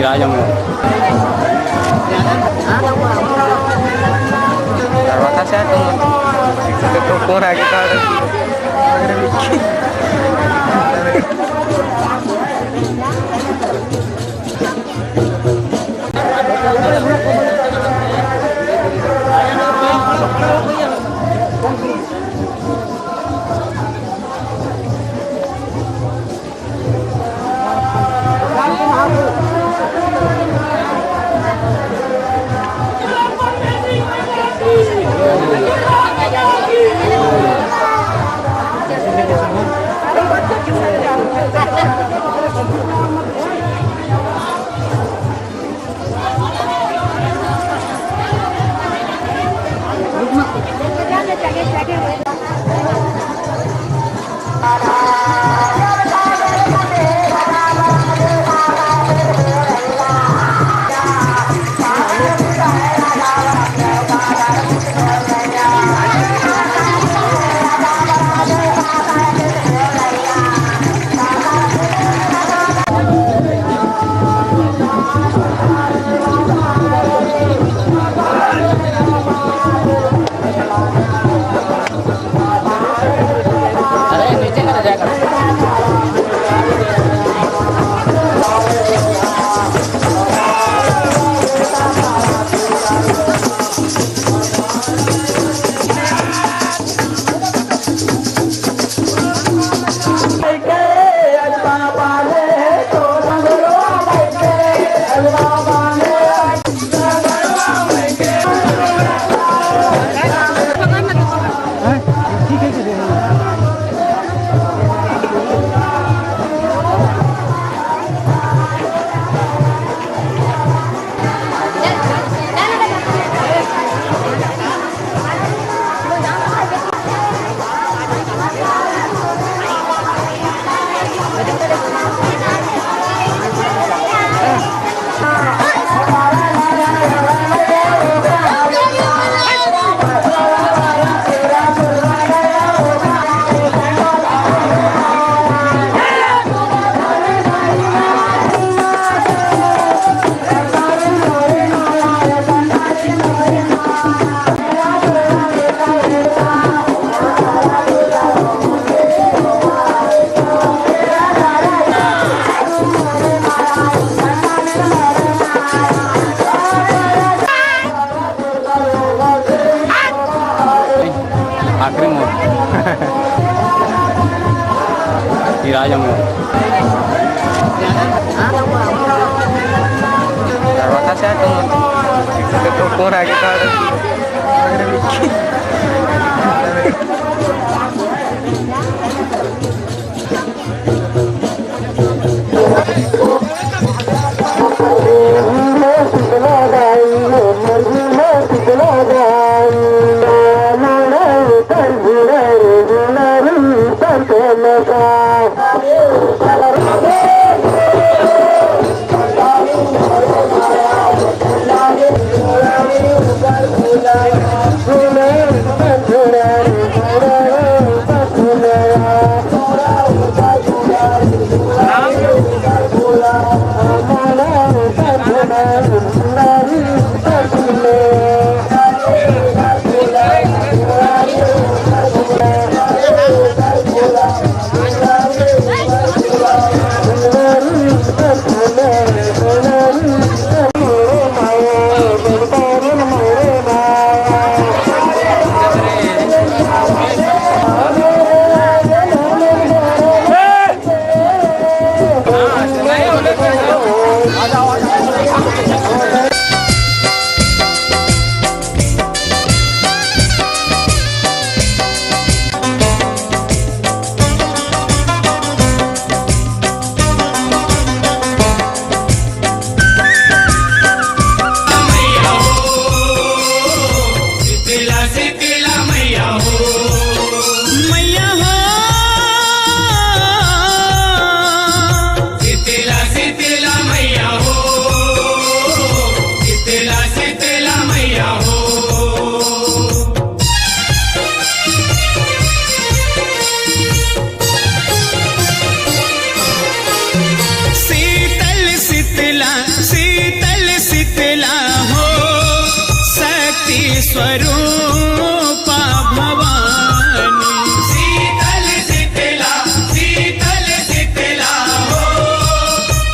రాజమ్మ తర్వాత శాతం కూర आखिरी मोड़ ఈ రాజమ్మ తర్వాత శాతం కూర स्वरूपा भवानी। शीतल शीतला शीतल शीतला हो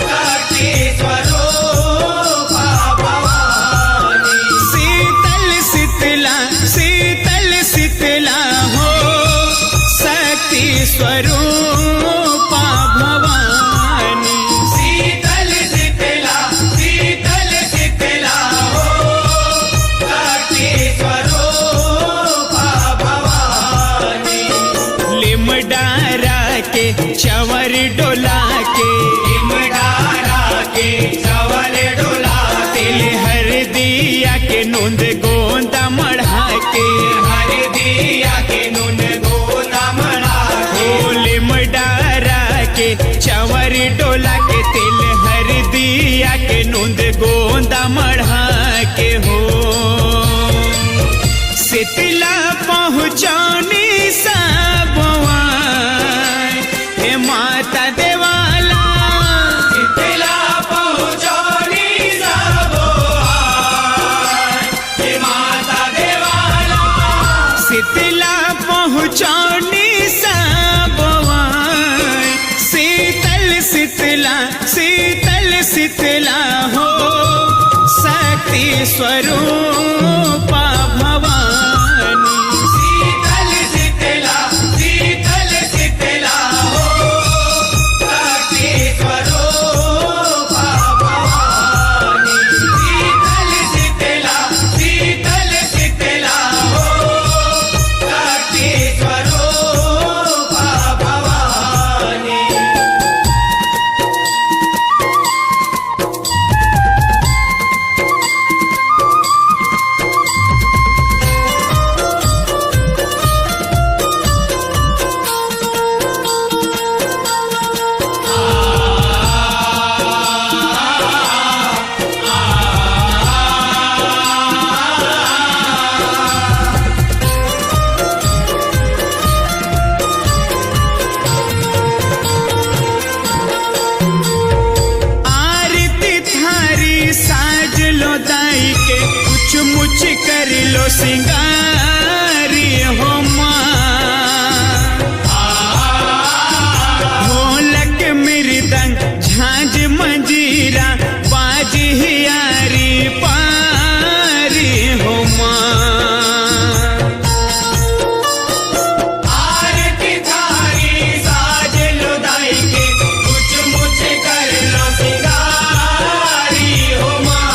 शक्ति स्वरूपा भवानी। शीतल शीतला शीतल शीतला हो शक्ति स्वरूपा भवानी। शीतल शीतला शीतल शीतला हो शक्ति स्वरूपा भवानी। लिमडारा के चंवर डोला के इमडारा के चवल डोला तिल हर दिया के नूंद गोंदा मढ़ा के हर दिया के नून गोना मना ओ लिमडारा के चंवर डोला के तिल हर दिया के नूंद गोंदा मढ़ा के हो शीतला पहुँचौनी सबवा हे माता देवाला। शीतला पहुँचौनी सबोहार हे माता देवाला। शीतला पहुँचौनी सबवा शीतल शीतला शीतल शीतला हो शक्ति स्वरूपा भवानी। शीतल शीतला शीतल शीतला हो शक्ति स्वरूपा भवानी। शीतल शीतला शीतल शीतला हो शक्ति स्वरूपा भवानी। आरती थारी साज लो दाई के कुछ मुछ कर लो सिंगारी हो माँ। ढोलक मृदंग झांझ मंजीरा बाज हियारी पारी हो माँ। आरती थारी साज लो दाई के कुछ मुझ कर लो सिंगारी हो माँ।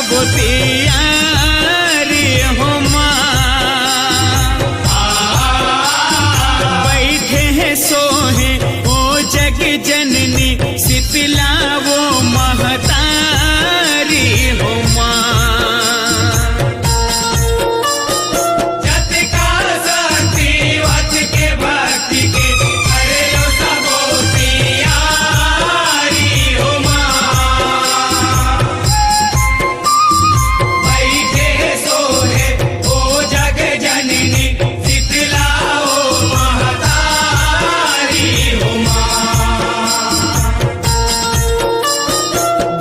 सब तियारी हो माँ। बैठे हैं सोहे ओ जग जननी शीतला वो महतारी हो माँ। जत काल शक्ति वत के भक्ति के करे लो सबो तियारी हो माँ। बैठे सोहे ओ जग जननी शीतला ओ महतारी हो माँ।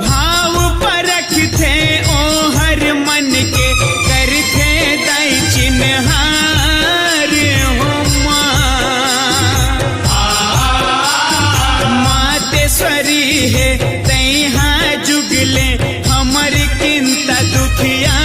भाव परख थे ओ हर मन के करथे दई चिन्हार हो माँ। मातेश्वरी है तैहा जुगले हमर किंता दुखिया